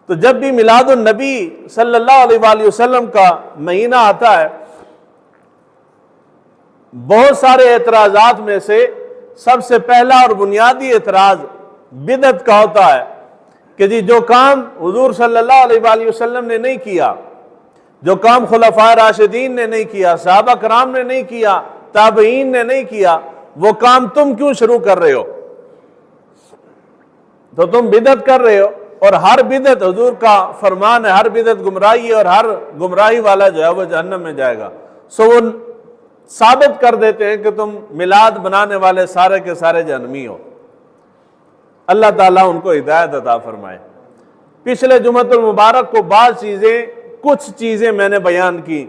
تو جب بھی میلاد النبی صلی اللہ علیہ وآلہ وسلم کا مہینہ آتا ہے، بہت سارے اعتراضات میں سے سب سے پہلا اور بنیادی اعتراض بدعت کا ہوتا ہے کہ جی جو کام حضور صلی اللہ علیہ وآلہ وسلم نے نہیں کیا، جو کام خلفائے راشدین نے نہیں کیا، صحابہ کرام نے نہیں کیا، تابعین نے نہیں کیا، وہ کام تم کیوں شروع کر رہے ہو؟ تو تم بدعت کر رہے ہو، اور ہر بدعت حضور کا فرمان ہے، ہر بدعت گمراہی ہے، اور ہر گمراہی والا جو ہے وہ جہنم میں جائے گا۔ سو وہ ثابت کر دیتے ہیں کہ تم میلاد بنانے والے سارے کے سارے جہنمی ہو۔ اللہ تعالیٰ ان کو ہدایت عطا فرمائے۔ پچھلے جمعۃ المبارک کو کچھ چیزیں میں نے بیان کی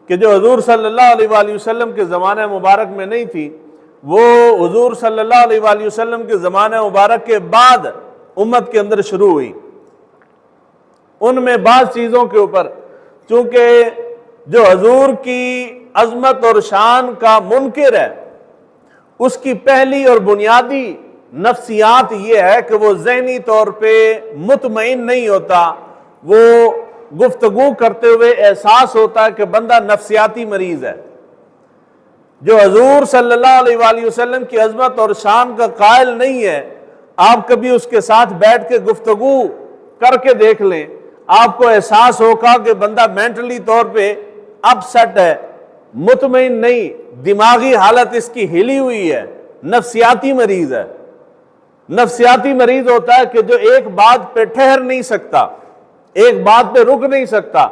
کہ جو حضور صلی اللہ علیہ وآلہ وسلم کے زمانہ مبارک میں نہیں تھی، وہ حضور صلی اللہ علیہ وآلہ وسلم کے زمانہ مبارک کے بعد امت کے اندر شروع ہوئی۔ ان میں بعض چیزوں کے اوپر، چونکہ جو حضور کی عظمت اور شان کا منکر ہے، اس کی پہلی اور بنیادی نفسیات یہ ہے کہ وہ ذہنی طور پہ مطمئن نہیں ہوتا، وہ گفتگو کرتے ہوئے احساس ہوتا ہے کہ بندہ نفسیاتی مریض ہے۔ جو حضور صلی اللہ علیہ وآلہ وسلم کی عظمت اور شان کا قائل نہیں ہے، آپ کبھی اس کے ساتھ بیٹھ کے گفتگو کر کے دیکھ لیں، آپ کو احساس ہوگا کہ بندہ مینٹلی طور پہ اپ سیٹ ہے، مطمئن نہیں، دماغی حالت اس کی ہلی ہوئی ہے، نفسیاتی مریض ہے۔ نفسیاتی مریض ہوتا ہے کہ جو ایک بات پہ ٹھہر نہیں سکتا، ایک بات پہ رک نہیں سکتا،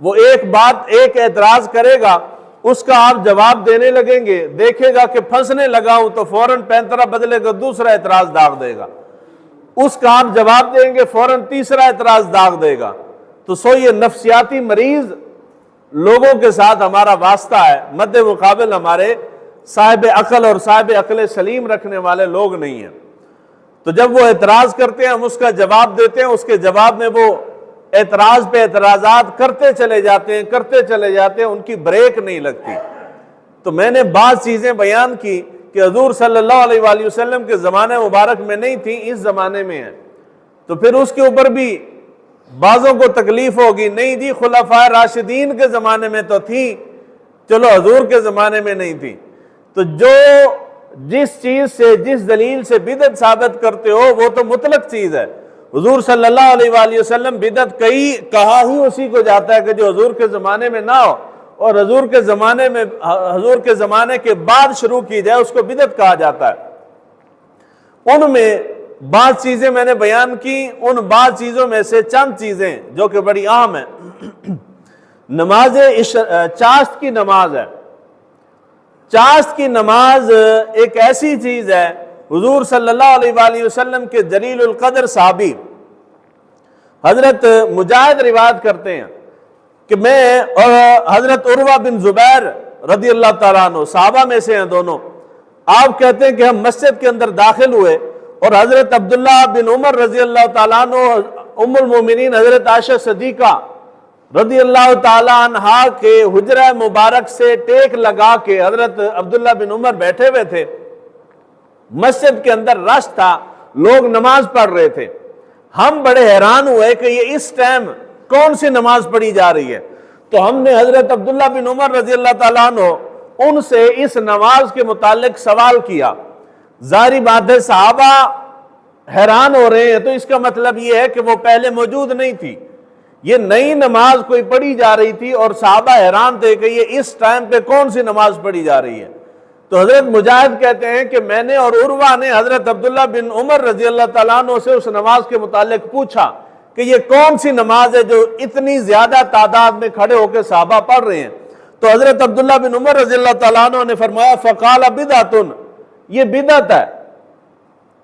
وہ ایک اعتراض کرے گا، اس کا آپ جواب دینے لگیں گے، دیکھے گا کہ پھنسنے لگا ہوں تو فوراً پینترا بدلے گا، دوسرا اعتراض داغ دے گا، اس کا آپ جواب دیں گے، فوراً تیسرا اعتراض داغ دے گا۔ تو سو یہ نفسیاتی مریض لوگوں کے ساتھ ہمارا واسطہ ہے، مد مقابل ہمارے صاحب عقل اور صاحب عقل سلیم رکھنے والے لوگ نہیں ہیں۔ تو جب وہ اعتراض کرتے ہیں، ہم اس کا جواب دیتے ہیں، اس کے جواب میں وہ اعتراض پہ اعتراضات کرتے چلے جاتے ہیں، ان کی بریک نہیں لگتی۔ تو میں نے بعض چیزیں بیان کی کہ حضور صلی اللہ علیہ وآلہ وسلم کے زمانے مبارک میں نہیں تھی، اس زمانے میں ہیں، تو پھر اس کے اوپر بھی بعضوں کو تکلیف ہوگی، نہیں جی خلفائے راشدین کے زمانے میں تو تھی، چلو حضور کے زمانے میں نہیں تھی۔ تو جو جس چیز سے، جس دلیل سے بدعت ثابت کرتے ہو، وہ تو مطلق چیز ہے۔ حضور صلی اللہ علیہ وآلہ وسلم بدعت کہا ہی اسی کو جاتا ہے کہ جو حضور کے زمانے میں نہ ہو اور حضور کے زمانے کے بعد شروع کی جائے، اس کو بدعت کہا جاتا ہے۔ ان میں بعض چیزیں میں نے بیان کی، ان بعض چیزوں میں سے چند چیزیں جو کہ بڑی اہم ہیں۔ نماز چاشت کی نماز ہے۔ چاشت کی نماز ایک ایسی چیز ہے، حضور صلی اللہ علیہ وآلہ وسلم کے جلیل القدر صحابی حضرت مجاہد روایت کرتے ہیں کہ میں اور حضرت عروہ بن زبیر رضی اللہ تعالیٰ عنہ، صحابہ میں سے ہیں دونوں، آپ کہتے ہیں کہ ہم مسجد کے اندر داخل ہوئے اور حضرت عبداللہ بن عمر رضی اللہ تعالیٰ عنہ، ام المومنین حضرت عائشہ صدیقہ رضی اللہ تعالیٰ عنہا کے حجرہ مبارک سے ٹیک لگا کے حضرت عبداللہ بن عمر بیٹھے ہوئے تھے۔ مسجد کے اندر رش تھا، لوگ نماز پڑھ رہے تھے۔ ہم بڑے حیران ہوئے کہ یہ اس ٹائم کون سی نماز پڑھی جا رہی ہے، تو ہم نے حضرت عبداللہ بن عمر رضی اللہ تعالیٰ عنہ ان سے اس نماز کے متعلق سوال کیا۔ ظاہری بات ہے صحابہ حیران ہو رہے ہیں، تو اس کا مطلب یہ ہے کہ وہ پہلے موجود نہیں تھی، یہ نئی نماز کوئی پڑھی جا رہی تھی اور صحابہ حیران تھے کہ یہ اس ٹائم پہ کون سی نماز پڑھی جا رہی ہے۔ تو حضرت مجاہد کہتے ہیں کہ میں نے اور عروہ نے حضرت عبداللہ بن عمر رضی اللہ تعالیٰ عنہ سے اس نماز کے متعلق پوچھا کہ یہ کون سی نماز ہے جو اتنی زیادہ تعداد میں کھڑے ہو کے صحابہ پڑھ رہے ہیں۔ تو حضرت عبداللہ بن عمر رضی اللہ تعالیٰ عنہ نے فرمایا فقال بدعۃ، یہ بدعت ہے۔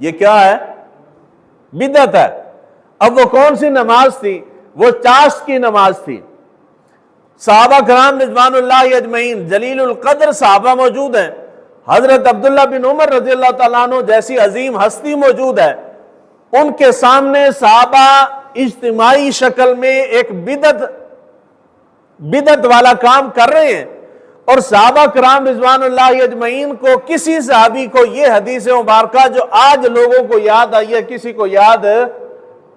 یہ کیا ہے؟ بدعت ہے۔ اب وہ کون سی نماز تھی؟ وہ چاشت کی نماز تھی۔ صحابہ کرام رضوان اللہ اجمعین، جلیل القدر صحابہ موجود ہیں، حضرت عبداللہ بن عمر رضی اللہ تعالیٰ عنہ جیسی عظیم ہستی موجود ہے، ان کے سامنے صحابہ اجتماعی شکل میں ایک بدعت والا کام کر رہے ہیں، اور صحابہ کرام رضوان اللہ اجمعین کو، کسی صحابی کو یہ حدیث مبارکہ جو آج لوگوں کو یاد آئی ہے، کسی کو یاد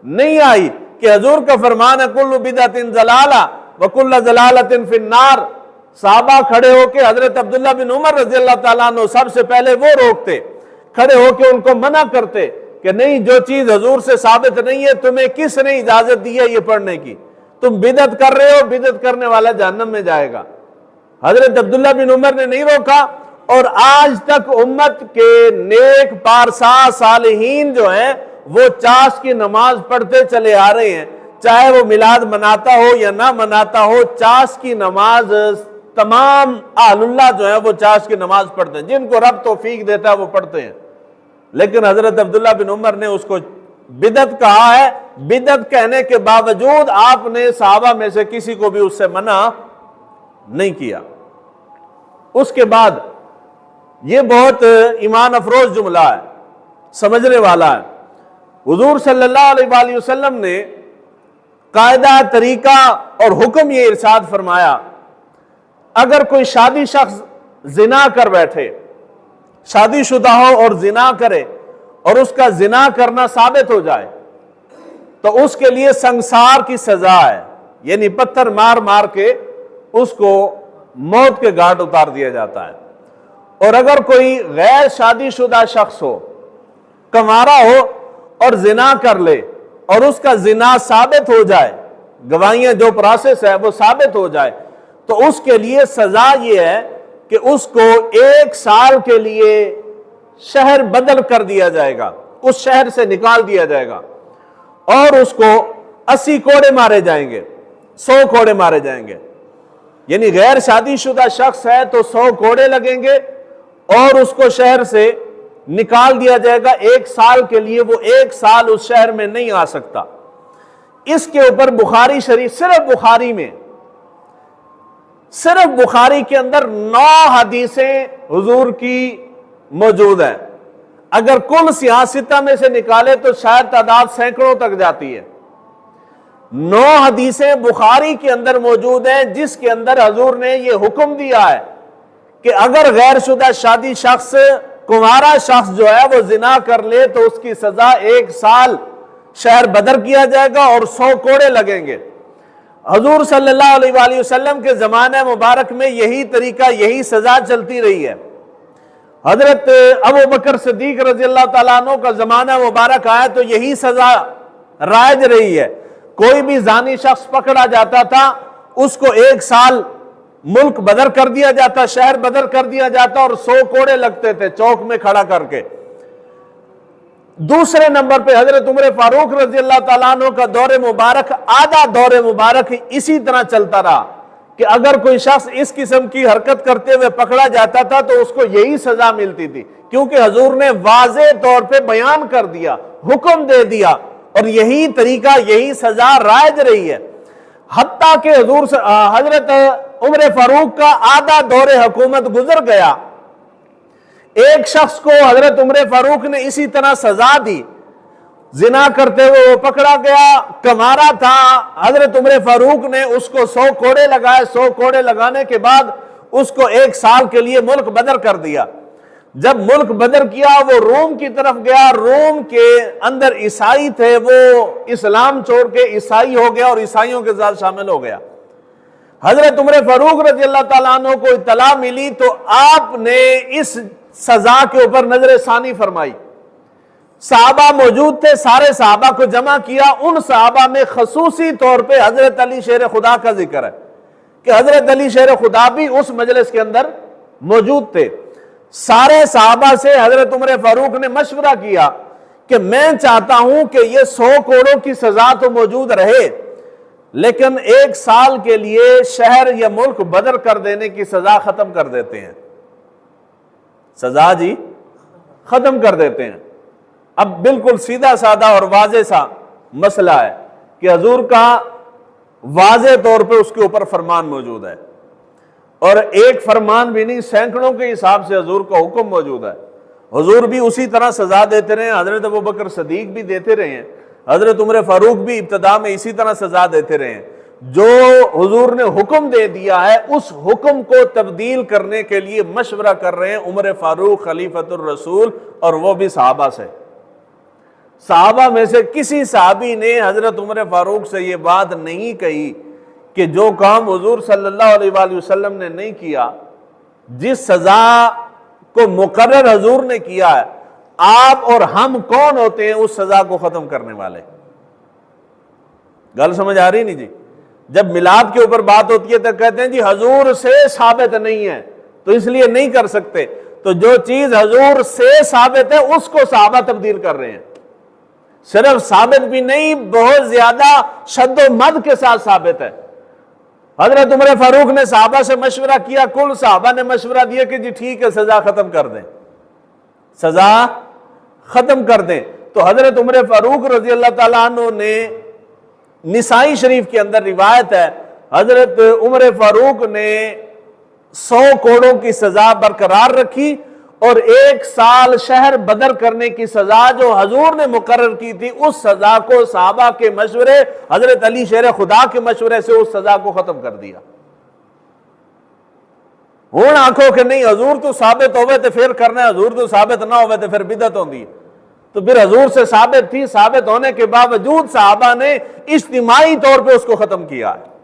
نہیں آئی کہ حضور کا فرمان ہے کل بدعت ضلالہ وکل ضلالۃ فی النار. صحابہ کھڑے ہو کے حضرت عبداللہ بن عمر رضی اللہ تعالیٰ عنہ سب سے پہلے وہ روکتے, کھڑے ہو کے ان کو منع کرتے کہ نہیں, جو چیز حضور سے ثابت نہیں ہے تمہیں کس نے اجازت دی ہے یہ پڑھنے کی, تم بدعت کر رہے ہو, بدعت کرنے والا جہنم میں جائے گا. حضرت عبداللہ بن عمر نے نہیں روکا, اور آج تک امت کے نیک پارسا صالحین جو ہیں وہ چاش کی نماز پڑھتے چلے آ رہے ہیں, چاہے وہ میلاد مناتا ہو یا نہ مناتا ہو. چاش کی نماز تمام اہل اللہ جو ہیں وہ چاش کی نماز پڑھتے ہیں, جن کو رب توفیق دیتا ہے وہ پڑھتے ہیں. لیکن حضرت عبداللہ بن عمر نے اس کو بدعت کہا ہے. بدعت کہنے کے باوجود آپ نے صحابہ میں سے کسی کو بھی اس سے منع نہیں کیا. اس کے بعد یہ بہت ایمان افروز جملہ ہے, سمجھنے والا ہے. حضور صلی اللہ علیہ وآلہ وسلم نے قاعدہ, طریقہ اور حکم یہ ارشاد فرمایا, اگر کوئی شادی شخص زنا کر بیٹھے, شادی شدہ ہو اور زنا کرے, اور اس کا زنا کرنا ثابت ہو جائے تو اس کے لیے سنگسار کی سزا ہے, یعنی پتھر مار مار کے اس کو موت کے گھاٹ اتار دیا جاتا ہے. اور اگر کوئی غیر شادی شدہ شخص ہو, کنوارا ہو اور زنا کر لے, اور اس کا زنا ثابت ہو جائے, گواہیاں جو پروسیس ہے وہ ثابت ہو جائے, تو اس کے لیے سزا یہ ہے کہ اس کو 1 سال کے لیے شہر بدل کر دیا جائے گا, اس شہر سے نکال دیا جائے گا, اور اس کو 80 کوڑے مارے جائیں گے, 100 کوڑے مارے جائیں گے. یعنی غیر شادی شدہ شخص ہے تو 100 کوڑے لگیں گے, اور اس کو شہر سے نکال دیا جائے گا 1 سال کے لیے. وہ 1 سال اس شہر میں نہیں آ سکتا. اس کے اوپر بخاری شریف, صرف بخاری کے اندر 9 حدیثیں حضور کی موجود ہیں. اگر کل سیاستہ میں سے نکالے تو شاید تعداد سینکڑوں تک جاتی ہے. 9 حدیثیں بخاری کے اندر موجود ہیں جس کے اندر حضور نے یہ حکم دیا ہے کہ اگر غیر شدہ شادی شخص, کنوارا شخص جو ہے وہ زنا کر لے تو اس کی سزا 1 سال شہر بدر کیا جائے گا اور 100 کوڑے لگیں گے. حضور صلی اللہ علیہ وآلہ وسلم کے زمانہ مبارک میں یہی طریقہ, یہی سزا چلتی رہی ہے. حضرت ابو بکر صدیق رضی اللہ تعالیٰ عنہ کا زمانہ مبارک آیا تو یہی سزا رائج رہی ہے. کوئی بھی زانی شخص پکڑا جاتا تھا, اس کو 1 سال ملک بدر کر دیا جاتا, شہر بدر کر دیا جاتا, اور 100 کوڑے لگتے تھے چوک میں کھڑا کر کے. دوسرے نمبر پہ حضرت عمر فاروق رضی اللہ تعالیٰ عنہ کا دور مبارک, آدھا دور مبارک اسی طرح چلتا رہا کہ اگر کوئی شخص اس قسم کی حرکت کرتے ہوئے پکڑا جاتا تھا تو اس کو یہی سزا ملتی تھی, کیونکہ حضور نے واضح طور پہ بیان کر دیا, حکم دے دیا, اور یہی طریقہ, یہی سزا رائج رہی ہے. حتیٰ کہ حضرت عمر فاروق کا آدھا دور حکومت گزر گیا, ایک شخص کو حضرت عمر فاروق نے اسی طرح سزا دی, زنا کرتے ہوئے وہ پکڑا گیا, کنوارا تھا. حضرت عمر فاروق نے اس کو 100 کوڑے لگائے. 100 کوڑے لگانے کے بعد اس کو 1 سال کے لیے ملک بدر کر دیا. جب ملک بدر کیا وہ روم کی طرف گیا, روم کے اندر عیسائی تھے, وہ اسلام چھوڑ کے عیسائی ہو گیا اور عیسائیوں کے ساتھ شامل ہو گیا. حضرت عمر فاروق رضی اللہ تعالیٰ عنہ کو اطلاع ملی تو آپ نے اس سزا کے اوپر نظر ثانی فرمائی. صحابہ موجود تھے, سارے صحابہ کو جمع کیا. ان صحابہ میں خصوصی طور پہ حضرت علی شیر خدا کا ذکر ہے کہ حضرت علی شیر خدا بھی اس مجلس کے اندر موجود تھے. سارے صحابہ سے حضرت عمر فاروق نے مشورہ کیا کہ میں چاہتا ہوں کہ یہ 100 کوڑوں کی سزا تو موجود رہے, لیکن 1 سال کے لیے شہر یا ملک بدر کر دینے کی سزا ختم کر دیتے ہیں. سزا جی ختم کر دیتے ہیں. اب بالکل سیدھا سادہ اور واضح سا مسئلہ ہے کہ حضور کا واضح طور پہ اس کے اوپر فرمان موجود ہے, اور ایک فرمان بھی نہیں, سینکڑوں کے حساب سے حضور کا حکم موجود ہے. حضور بھی اسی طرح سزا دیتے رہے, حضرت ابو بکر صدیق بھی دیتے رہے ہیں, حضرت عمر فاروق بھی ابتدا میں اسی طرح سزا دیتے رہے ہیں. جو حضور نے حکم دے دیا ہے اس حکم کو تبدیل کرنے کے لیے مشورہ کر رہے ہیں عمر فاروق خلیفۃ الرسول, اور وہ بھی صحابہ سے. صحابہ میں سے کسی صحابی نے حضرت عمر فاروق سے یہ بات نہیں کہی کہ جو کام حضور صلی اللہ علیہ وآلہ وسلم نے نہیں کیا، جس سزا کو مقرر حضور نے کیا ہے، آپ اور ہم کون ہوتے ہیں اس سزا کو ختم کرنے والے؟ گل سمجھ آ رہی نہیں جی؟ جب میلاد کے اوپر بات ہوتی ہے تو کہتے ہیں جی حضور سے ثابت نہیں ہے تو اس لیے نہیں کر سکتے، تو جو چیز حضور سے ثابت ہے اس کو صحابہ تبدیل کر رہے ہیں، صرف ثابت بھی نہیں، بہت زیادہ شد و مد کے ساتھ ثابت ہے۔ حضرت عمر فاروق نے صحابہ سے مشورہ کیا، کل صحابہ نے مشورہ دیا کہ جی ٹھیک ہے سزا ختم کر دیں، سزا ختم کر دیں۔ تو حضرت عمر فاروق رضی اللہ تعالیٰ عنہ نے، نسائی شریف کے اندر روایت ہے، حضرت عمر فاروق نے 100 کوڑوں کی سزا برقرار رکھی اور 1 سال شہر بدر کرنے کی سزا جو حضور نے مقرر کی تھی، اس سزا کو صحابہ کے مشورے، حضرت علی شیر خدا کے مشورے سے اس سزا کو ختم کر دیا۔ ہوں آنکھوں کہ نہیں حضور تو ثابت ہوئے تو پھر کرنا ہے، حضور تو ثابت نہ ہوئے تو پھر بدعت ہوندی ہے۔ تو پھر حضور سے ثابت تھی، ثابت ہونے کے باوجود صحابہ نے اجتماعی طور پہ اس کو ختم کیا ہے۔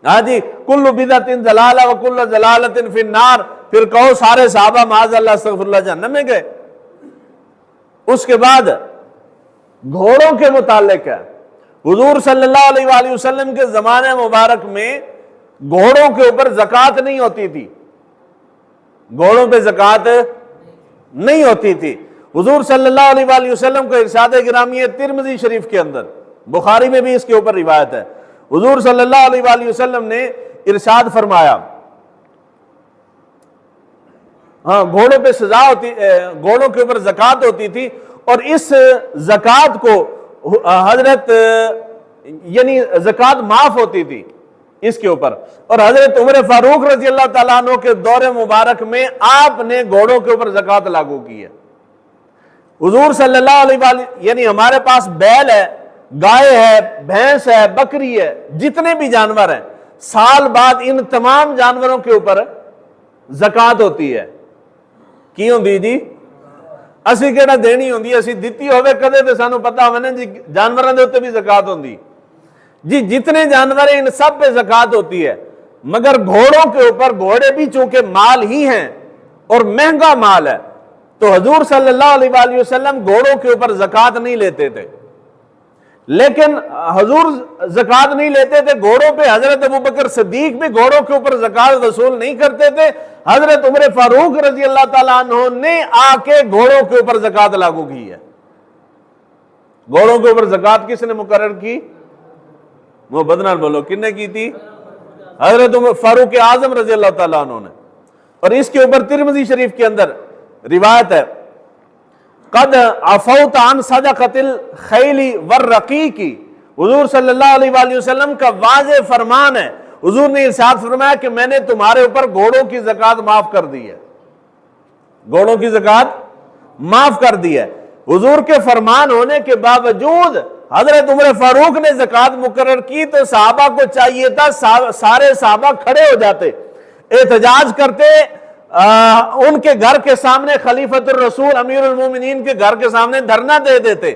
ہاں جی، کل بدعت ضلالہ وکل ضلالۃ فی النار، پھر کہو سارے صحابہ معاذ اللہ استغفر اللہ جہنم میں گئے۔ اس کے بعد گھوڑوں کے متعلق ہے، حضور صلی اللہ علیہ وآلہ وسلم کے زمانے مبارک میں گھوڑوں کے اوپر زکوٰۃ نہیں ہوتی تھی، گھوڑوں پہ زکوٰۃ نہیں ہوتی تھی۔ حضور صلی اللہ علیہ وآلہ وسلم کا ارشاد گرامی ہے ترمذی شریف کے اندر، بخاری میں بھی اس کے اوپر روایت ہے، حضور صلی اللہ علیہ وآلہ وسلم نے ارشاد فرمایا، ہاں گھوڑوں پہ سزا ہوتی، گھوڑوں کے اوپر زکوٰۃ ہوتی تھی، اور اس زکوٰۃ کو حضرت یعنی زکوٰۃ معاف ہوتی تھی اس کے اوپر، اور حضرت عمر فاروق رضی اللہ تعالیٰ عنہ کے دور مبارک میں آپ نے گھوڑوں کے اوپر زکوٰۃ لاگو کی ہے۔ حضور صلی اللہ علیہ وآلہ، یعنی ہمارے پاس بیل ہے، گائے ہے، بھینس ہے، بکری ہے، جتنے بھی جانور ہیں، سال بعد ان تمام جانوروں کے اوپر زکوٰۃ ہوتی ہے۔ کی ہوندی جی؟ اسی کہڑا دینی ہوندی، اسی دتی ہوئے کدے تے سانو پتہ ہوئے نا جی جانوراں دے اوتے بھی زکوٰۃ ہوندی جی، جتنے جانور ہیں ان سب پہ زکوٰۃ ہوتی ہے، مگر گھوڑوں کے اوپر، گھوڑے بھی چونکہ مال ہی ہیں اور مہنگا مال ہے، تو حضور صلی اللہ علیہ وآلہ وسلم گھوڑوں کے اوپر زکوٰۃ نہیں لیتے تھے۔ لیکن حضور زکوٰۃ نہیں لیتے تھے گھوڑوں پہ، حضرت ابوبکر صدیق بھی گھوڑوں کے اوپر زکوٰۃ وصول نہیں کرتے تھے، حضرت عمر فاروق رضی اللہ تعالیٰ عنہ نے آ کے گھوڑوں کے اوپر زکوٰۃ لاگو کی ہے۔ گھوڑوں کے اوپر زکوٰۃ کس نے مقرر کی؟ وہ بدنال بولو، کن نے کی تھی؟ حضرت عمر فاروق اعظم رضی اللہ تعالیٰ عنہ نے۔ اور اس کے اوپر ترمذی شریف کے اندر روایت ہے، قد عفوت عن صدقۃ الخیل والرقیق، حضور صلی اللہ علیہ وآلہ وسلم کا واضح فرمان ہے، حضور نے ارشاد فرمایا کہ میں نے تمہارے اوپر گھوڑوں کی زکوٰۃ معاف کر دی ہے، گھوڑوں کی زکوٰۃ معاف کر دی ہے۔ حضور کے فرمان ہونے کے باوجود حضرت عمر فاروق نے زکوٰۃ مقرر کی تو صحابہ کو چاہیے تھا سارے صحابہ کھڑے ہو جاتے، احتجاج کرتے، ان کے گھر کے سامنے خلیفۃ الرسول امیر المومنین کے گھر کے سامنے دھرنا دے دیتے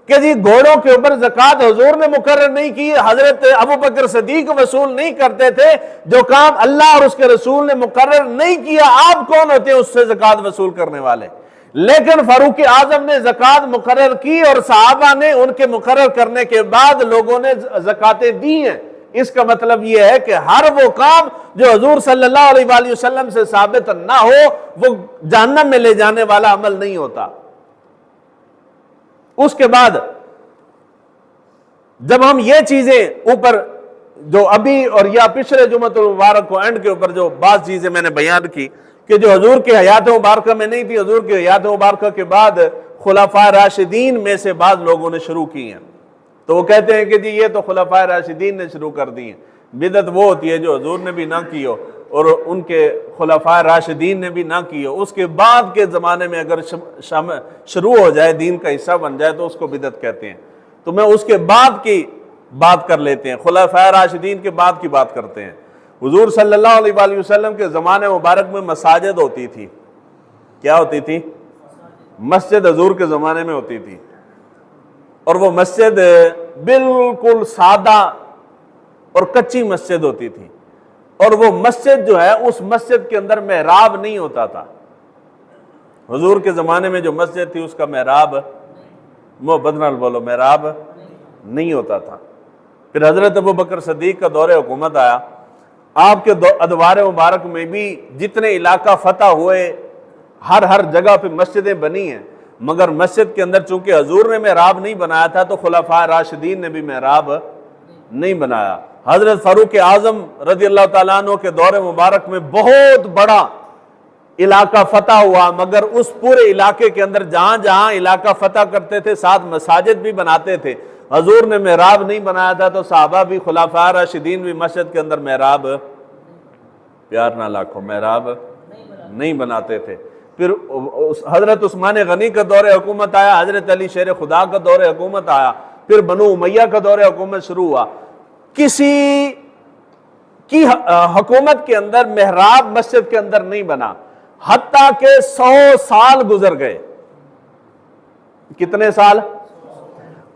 کہ جی گھوڑوں کے اوپر زکوٰۃ حضور نے مقرر نہیں کی، حضرت ابوبکر صدیق وصول نہیں کرتے تھے، جو کام اللہ اور اس کے رسول نے مقرر نہیں کیا آپ کون ہوتے ہیں اس سے زکوٰۃ وصول کرنے والے؟ لیکن فاروق اعظم نے زکوٰۃ مقرر کی اور صحابہ نے ان کے مقرر کرنے کے بعد لوگوں نے زکوٰۃیں دی ہیں۔ اس کا مطلب یہ ہے کہ ہر وہ کام جو حضور صلی اللہ علیہ وآلہ وسلم سے ثابت نہ ہو وہ جہنم میں لے جانے والا عمل نہیں ہوتا۔ اس کے بعد جب ہم یہ چیزیں اوپر جو ابھی اور یا پچھلے جمعۃ المبارک کو اینڈ کے اوپر جو بعض چیزیں میں نے بیان کی کہ جو حضور کے حیات مبارکہ میں نہیں تھی، حضور کے حیات مبارکہ کے بعد خلفاء راشدین میں سے بعض لوگوں نے شروع کی ہیں، تو وہ کہتے ہیں کہ جی یہ تو خلفاء راشدین نے شروع کر دی ہیں۔ بدعت وہ ہوتی ہے جو حضور نے بھی نہ کی ہو اور ان کے خلفاء راشدین نے بھی نہ کی ہو، اس کے بعد کے زمانے میں اگر شروع ہو جائے، دین کا حصہ بن جائے تو اس کو بدعت کہتے ہیں۔ تو میں اس کے بعد کی بات کر لیتے ہیں، خلفاء راشدین کے بعد کی بات کرتے ہیں۔ حضور صلی اللہ علیہ وآلہ وسلم کے زمانے مبارک میں مساجد ہوتی تھی، کیا ہوتی تھی؟ مسجد حضور کے زمانے میں ہوتی تھی۔ اور وہ مسجد بالکل سادہ اور کچی مسجد ہوتی تھی، اور وہ مسجد جو ہے اس مسجد کے اندر محراب نہیں ہوتا تھا۔ حضور کے زمانے میں جو مسجد تھی اس کا محراب، محبت نال بولو، محراب نہیں ہوتا تھا۔ پھر حضرت ابوبکر صدیق کا دور حکومت آیا، آپ کے ادوار مبارک میں بھی جتنے علاقہ فتح ہوئے ہر جگہ پہ مسجدیں بنی ہیں، مگر مسجد کے اندر چونکہ حضور نے محراب نہیں بنایا تھا تو خلفائے راشدین نے بھی محراب نہیں بنایا۔ حضرت فاروق اعظم رضی اللہ تعالیٰ عنہ کے دور مبارک میں بہت بڑا علاقہ فتح ہوا، مگر اس پورے علاقے کے اندر جہاں جہاں علاقہ فتح کرتے تھے ساتھ مساجد بھی بناتے تھے۔ حضور نے محراب نہیں بنایا تھا تو صحابہ بھی خلفائے راشدین بھی مسجد کے اندر محراب، پیار نہ لاکھو، محراب نہیں بناتے تھے۔ پھر حضرت عثمان غنی کا دور حکومت آیا، حضرت علی شیر خدا کا دور حکومت آیا، پھر بنو امیہ کا دور حکومت شروع ہوا۔ کسی کی حکومت کے اندر محراب مسجد کے اندر نہیں بنا، حتیٰ کہ 100 سال گزر گئے۔ کتنے سال؟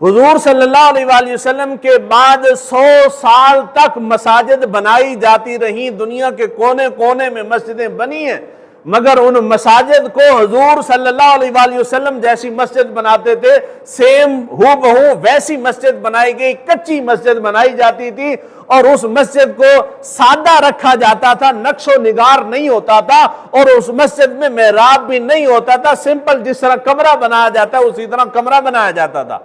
حضور صلی اللہ علیہ وآلہ وسلم کے بعد 100 سال تک مساجد بنائی جاتی رہیں، دنیا کے کونے کونے میں مسجدیں بنی ہیں، مگر ان مساجد کو حضور صلی اللہ علیہ وآلہ وسلم جیسی مسجد بناتے تھے سیم ہو بہو ویسی مسجد بنائی گئی، کچی مسجد بنائی جاتی تھی، اور اس مسجد کو سادہ رکھا جاتا تھا، نقش و نگار نہیں ہوتا تھا، اور اس مسجد میں محراب بھی نہیں ہوتا تھا، سمپل جس طرح کمرہ بنایا جاتا ہے اسی طرح کمرہ بنایا جاتا تھا۔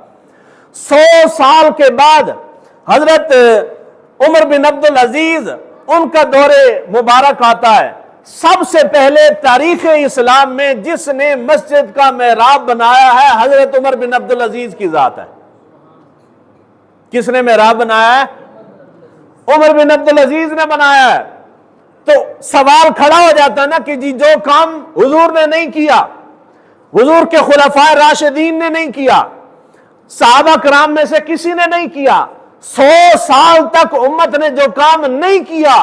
100 سال کے بعد حضرت عمر بن عبدالعزیز ان کا دور مبارک آتا ہے۔ سب سے پہلے تاریخ اسلام میں جس نے مسجد کا محراب بنایا ہے حضرت عمر بن عبدالعزیز کی ذات ہے۔ کس نے محراب بنایا ہے؟ عمر بن عبدالعزیز نے بنایا ہے۔ تو سوال کھڑا ہو جاتا ہے نا کہ جی جو کام حضور نے نہیں کیا، حضور کے خلفائے راشدین نے نہیں کیا، صحابہ کرام میں سے کسی نے نہیں کیا، 100 سال تک امت نے جو کام نہیں کیا،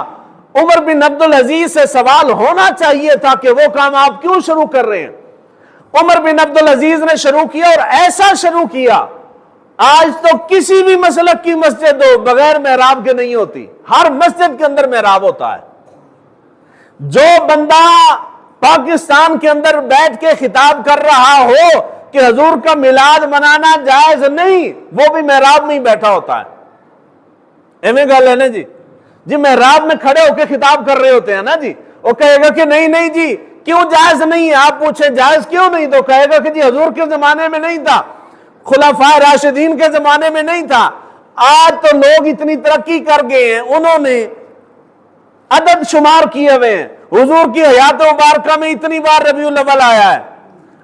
عمر بن عبدالعزیز سے سوال ہونا چاہیے تھا کہ وہ کام آپ کیوں شروع کر رہے ہیں؟ عمر بن عبدالعزیز نے شروع کیا، اور ایسا شروع کیا، آج تو کسی بھی مسلک کی مسجد ہو بغیر محراب کے نہیں ہوتی، ہر مسجد کے اندر محراب ہوتا ہے۔ جو بندہ پاکستان کے اندر بیٹھ کے خطاب کر رہا ہو کہ حضور کا میلاد منانا جائز نہیں، وہ بھی محراب میں بیٹھا ہوتا ہے۔ ایویں گل ہے نا جی محراب میں کھڑے ہو کے خطاب کر رہے ہوتے ہیں نا جی، وہ کہے گا کہ نہیں جی کیوں جائز نہیں ہے؟ آپ پوچھیں جائز کیوں نہیں، تو کہے گا کہ جی حضور کے زمانے میں نہیں تھا، خلفائے راشدین کے زمانے میں نہیں تھا۔ آج تو لوگ اتنی ترقی کر گئے ہیں، انہوں نے عدد شمار کیے ہوئے ہیں، حضور کی حیات مبارکہ میں اتنی بار ربیع الاول آیا ہے،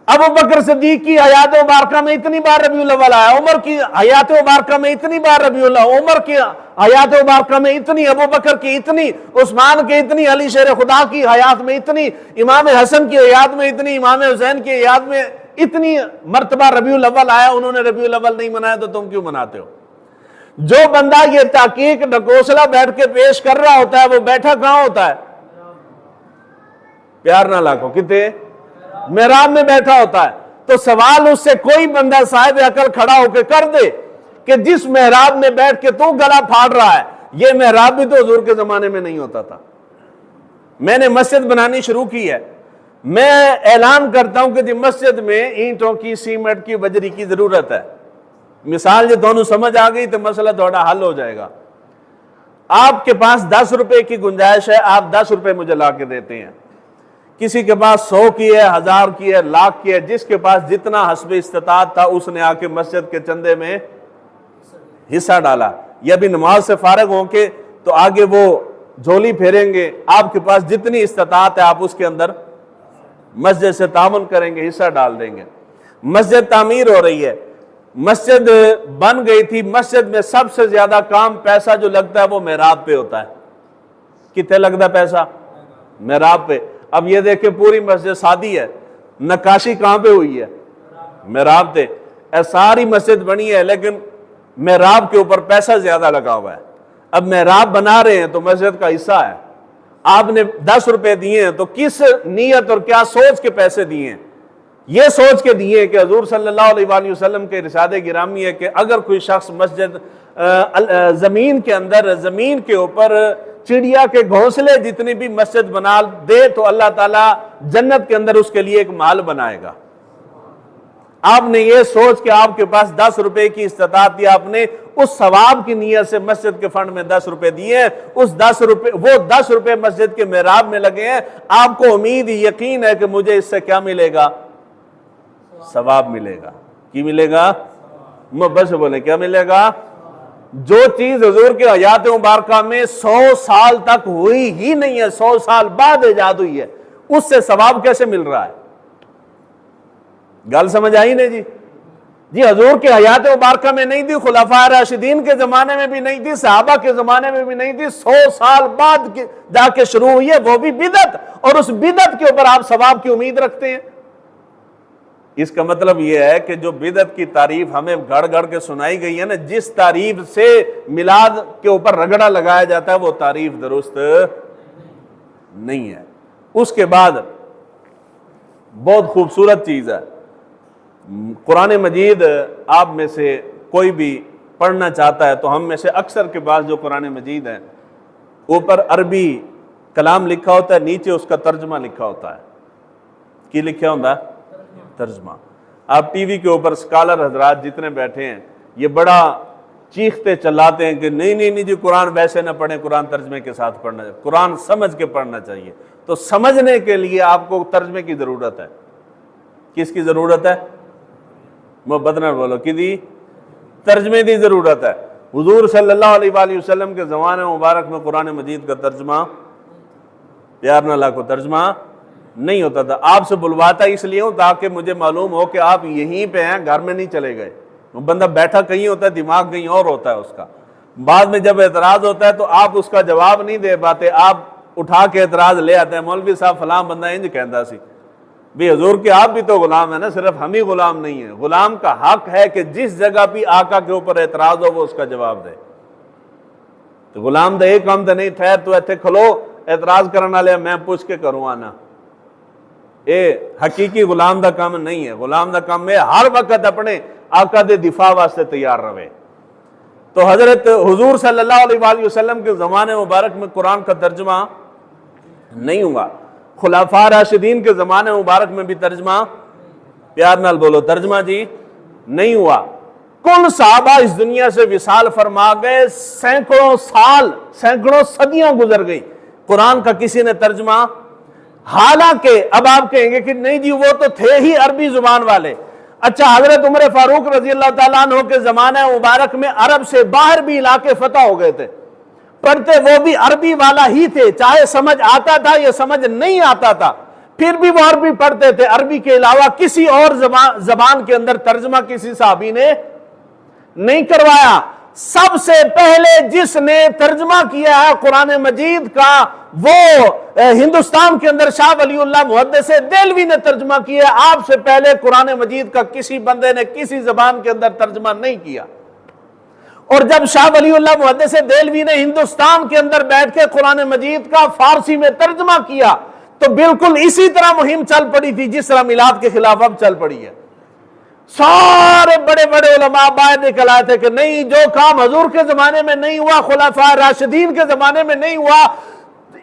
ابو بکر صدیق کی حیات مبارکہ میں اتنی بار ربیع الاول آیا، عمر کی حیات مبارکہ میں اتنی بار ربیع الاول، عمر کی حیات مبارکہ میں اتنی، ابو بکر کی اتنی، عثمان کی اتنی، علی شیر خدا کی حیات میں اتنی، امام حسن کی حیات میں اتنی، امام حسین کی حیات میں اتنی مرتبہ ربیع الاول آیا، انہوں نے ربیع الاول نہیں منایا تو تم کیوں مناتے ہو؟ جو بندہ یہ تحقیق ڈھکوسلا بیٹھ کے پیش کر رہا ہوتا ہے وہ بیٹھا کہاں ہوتا ہے؟ پیار نہ لاکھو، کتے محراب میں بیٹھا ہوتا ہے۔ تو سوال اس سے کوئی بندہ صاحب عقل کھڑا ہو کے کر دے کہ جس محراب میں بیٹھ کے تو گلا پھاڑ رہا ہے، یہ محراب بھی تو حضور کے زمانے میں نہیں ہوتا تھا۔ میں نے مسجد بنانی شروع کی ہے، میں اعلان کرتا ہوں کہ جی مسجد میں اینٹوں کی، سیمنٹ کی، بجری کی ضرورت ہے۔ مثال جو دونوں سمجھ آ گئی تو مسئلہ تھوڑا حل ہو جائے گا۔ آپ کے پاس 10 روپے کی گنجائش ہے، آپ 10 روپے مجھے لا کے دیتے ہیں، کسی کے پاس 100 کی ہے، 1000 کی ہے، لاکھ کی ہے، جس کے پاس جتنا حسب استطاعت تھا اس نے آ کے مسجد کے چندے میں حصہ ڈالا۔ یا بھی نماز سے فارغ ہو کے تو آگے وہ جھولی پھیریں گے، آپ کے پاس جتنی استطاعت ہے آپ اس کے اندر مسجد سے تعاون کریں گے، حصہ ڈال دیں گے۔ مسجد تعمیر ہو رہی ہے، مسجد بن گئی تھی، مسجد میں سب سے زیادہ کام پیسہ جو لگتا ہے وہ محراب پہ ہوتا ہے۔ کتنے لگتا ہے پیسہ؟ محراب پہ۔ اب یہ دیکھیں پوری مسجد سادی ہے، نقاشی کہاں پہ ہوئی ہے؟ محراب پہ۔ ساری مسجد بنی ہے لیکن محراب کے اوپر پیسہ زیادہ لگا ہوا ہے۔ اب محراب بنا رہے ہیں تو مسجد کا حصہ ہے، آپ نے 10 روپے دیے ہیں تو کس نیت اور کیا سوچ کے پیسے دیے ہیں؟ یہ سوچ کے دیے کہ حضور صلی اللہ علیہ وآلہ وسلم کے ارشاد گرامی ہے کہ اگر کوئی شخص مسجد زمین کے اندر، زمین کے اوپر چڑیا کے گھونسلے جتنی بھی مسجد بنا دے تو اللہ تعالیٰ جنت کے اندر اس کے لیے ایک محل بنائے گا۔ آپ نے یہ سوچ کہ آپ کے پاس 10 روپے کی استطاعت تھی، آپ نے اس ثواب کی نیت سے مسجد کے فنڈ میں 10 روپے دیے ہیں، اس 10 روپے مسجد کے محراب میں لگے ہیں، آپ کو امید یقین ہے کہ مجھے اس سے کیا ملے گا؟ ثواب ملے گا۔ کی ملے گا؟ بس بولے کیا ملے گا؟ جو چیز حضور کے حیات مبارکہ میں 100 سال تک ہوئی ہی نہیں ہے، 100 سال بعد ایجاد ہوئی ہے، اس سے ثواب کیسے مل رہا ہے؟ گل سمجھ آئی نہیں جی حضور کے حیات مبارکہ میں نہیں تھی، خلفاء راشدین کے زمانے میں بھی نہیں تھی، صحابہ کے زمانے میں بھی نہیں تھی، 100 سال بعد جا کے شروع ہوئی ہے، وہ بھی بدعت، اور اس بدعت کے اوپر آپ ثواب کی امید رکھتے ہیں۔ اس کا مطلب یہ ہے کہ جو بدعت کی تعریف ہمیں گڑ گڑ کے سنائی گئی ہے نا، جس تعریف سے میلاد کے اوپر رگڑا لگایا جاتا ہے وہ تعریف درست نہیں ہے۔ اس کے بعد بہت خوبصورت چیز ہے، قرآن مجید آپ میں سے کوئی بھی پڑھنا چاہتا ہے تو ہم میں سے اکثر کے بعض جو قرآن مجید ہے اوپر عربی کلام لکھا ہوتا ہے، نیچے اس کا ترجمہ لکھا ہوتا ہے۔ کی لکھا ہوتا ہے؟ ترجمہ۔ آپ ٹی وی کے اوپر اسکالر حضرات جتنے بیٹھے ہیں یہ بڑا چیختے چلاتے ہیں کہ نہیں نہیں نہیں جی قرآن ویسے نہ پڑھیں، قرآن ترجمے کے ساتھ پڑھنا چاہیے، قرآن سمجھ کے پڑھنا چاہیے۔ تو سمجھنے کے لیے آپ کو ترجمے کی ضرورت ہے۔ کس کی ضرورت ہے؟ محبت نہ بولو، کی دی؟ ترجمے دی ضرورت ہے۔ حضور صلی اللہ علیہ وآلہ وسلم کے زمانے مبارک میں قرآن مجید کا ترجمہ پیار نہ لاکھو ترجمہ نہیں ہوتا تھا۔ آپ سے بلواتا اس لیے ہوں تاکہ مجھے معلوم ہو کہ آپ یہیں پہ ہیں، گھر میں نہیں چلے گئے۔ بندہ بیٹھا کہیں ہوتا ہے، دماغ کہیں اور ہوتا ہے اس کا، بعد میں جب اعتراض ہوتا ہے تو آپ اس کا جواب نہیں دے پاتے، آپ اٹھا کے اعتراض لے آتے ہیں، مولوی صاحب فلاں بندہ انج کہندا سی بھی حضور کے آپ بھی تو غلام ہیں نا، صرف ہم ہی غلام نہیں ہیں۔ غلام کا حق ہے کہ جس جگہ بھی آقا کے اوپر اعتراض ہو وہ اس کا جواب دے۔ تو غلام دا ایک کام تو نہیں، ٹھہر تو ایتھے کھلو، اعتراض کرنے والے میں پوچھ کے کروں آنا، اے حقیقی غلام دا کام نہیں ہے۔ غلام دا کام ہے ہر وقت اپنے آقا دے دفاع واسطے تیار رہے۔ تو حضرت حضور صلی اللہ علیہ وآلہ وسلم کے زمانے مبارک میں قرآن کا ترجمہ نہیں ہوا، خلفاء راشدین کے زمانے مبارک میں بھی ترجمہ، پیار نال بولو ترجمہ جی، نہیں ہوا۔ کل صحابہ اس دنیا سے وصال فرما گئے، سینکڑوں سال، سینکڑوں صدیاں گزر گئی، قرآن کا کسی نے ترجمہ، حالانکہ اب آپ کہیں گے کہ نہیں جی وہ تو تھے ہی عربی زبان والے۔ اچھا حضرت عمر فاروق رضی اللہ تعالیٰ عنہ کے زمانہ مبارک میں عرب سے باہر بھی علاقے فتح ہو گئے تھے، پڑھتے وہ بھی عربی والا ہی تھے، چاہے سمجھ آتا تھا یا سمجھ نہیں آتا تھا پھر بھی وہ عربی پڑھتے تھے۔ عربی کے علاوہ کسی اور زبان کے اندر ترجمہ کسی صحابی نے نہیں کروایا۔ سب سے پہلے جس نے ترجمہ کیا ہے قرآن مجید کا وہ ہندوستان کے اندر شاہ ولی اللہ محدث دہلوی نے ترجمہ کیا ہے۔ آپ سے پہلے قرآن مجید کا کسی بندے نے کسی زبان کے اندر ترجمہ نہیں کیا۔ اور جب شاہ ولی اللہ محدث دہلوی نے ہندوستان کے اندر بیٹھ کے قرآن مجید کا فارسی میں ترجمہ کیا تو بالکل اسی طرح مہم چل پڑی تھی جس طرح میلاد کے خلاف اب چل پڑی ہے۔ سارے بڑے بڑے علماء باہر نکل آئے تھے کہ نہیں، جو کام حضور کے زمانے میں نہیں ہوا، خلفاء راشدین کے زمانے میں نہیں ہوا،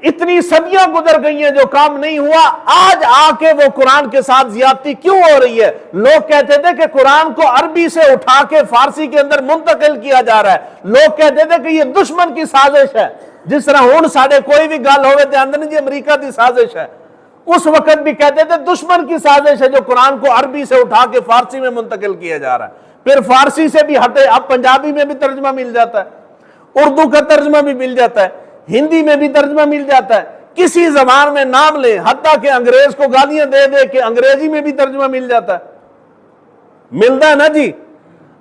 اتنی صدیاں گزر گئی ہیں جو کام نہیں ہوا، آج آ کے وہ قرآن کے ساتھ زیادتی کیوں ہو رہی ہے؟ لوگ کہتے تھے کہ قرآن کو عربی سے اٹھا کے فارسی کے اندر منتقل کیا جا رہا ہے، لوگ کہتے تھے کہ یہ دشمن کی سازش ہے، جس طرح ہون ساڑھے کوئی بھی گل ہوئے تھے اندر نہیں جی امریکہ کی سازش ہے، اس وقت بھی کہتے تھے دشمن کی سازش ہے جو قرآن کو عربی سے اٹھا کے فارسی میں منتقل کیا جا رہا ہے۔ پھر فارسی سے بھی ہٹے، اب پنجابی میں بھی ترجمہ مل جاتا ہے، اردو کا ترجمہ بھی مل جاتا ہے، ہندی میں بھی ترجمہ مل جاتا ہے، کسی زبان میں نام لیں، حتیٰ کہ انگریز کو گالیاں دے دے کہ انگریزی میں بھی ترجمہ مل جاتا ہے، ملتا ہے نا جی۔